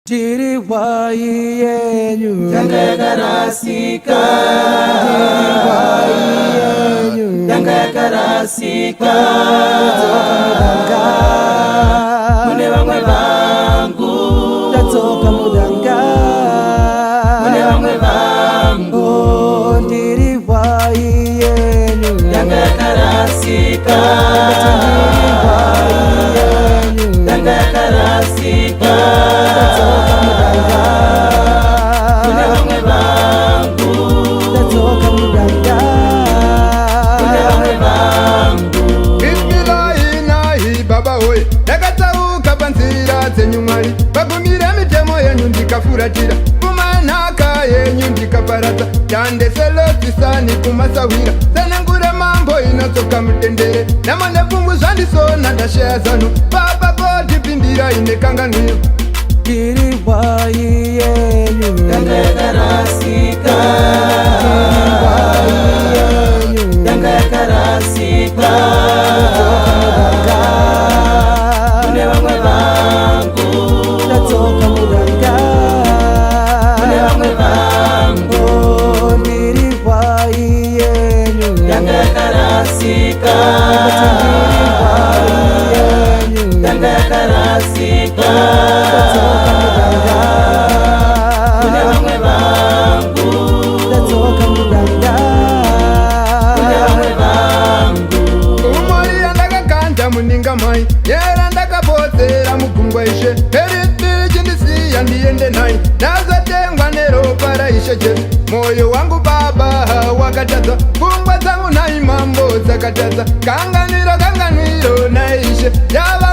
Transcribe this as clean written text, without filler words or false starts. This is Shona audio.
Tiri wai yenyu Yanga karasika Tiri wai yenyu Yanga karasika Mune vamwe vangu Tatsoka mudanga Mune vamwe vangu Tiri wai yenyu Yanga karasika Tiri wai yenyu Yanga karasika Nyumari bagumira mitemo yenyu ndikafuratira kumanaka yenyu ndikaparata chandeselo tisani kumasawira sanangura mambo inotsoka mutendere namane pfungu zvandisona ndasheya zano baba kodipindira ine kanganwiro Tiri wai yenyu Yanga karasika Tiri wai yenyu Yanga karasika Mune vamwe vangu Tatsoka mudanga Mune vamwe vangu Tiri wai yenyu Yanga karasika Tiri wai yenyu Yanga karasika Tatsoka mudanga Mune vamwe vangu Tatsoka mudanga Mune vamwe vangu umori yandakakanda muninga mai yera ndakapotsera mugungwa ishe eriti chindisiya ndiende nai ndazatengwa neropa raishe jesu moyo wangu baba wakatadza pfungwa dzangu nai mambo dzakatadza kanganwiro naishe yava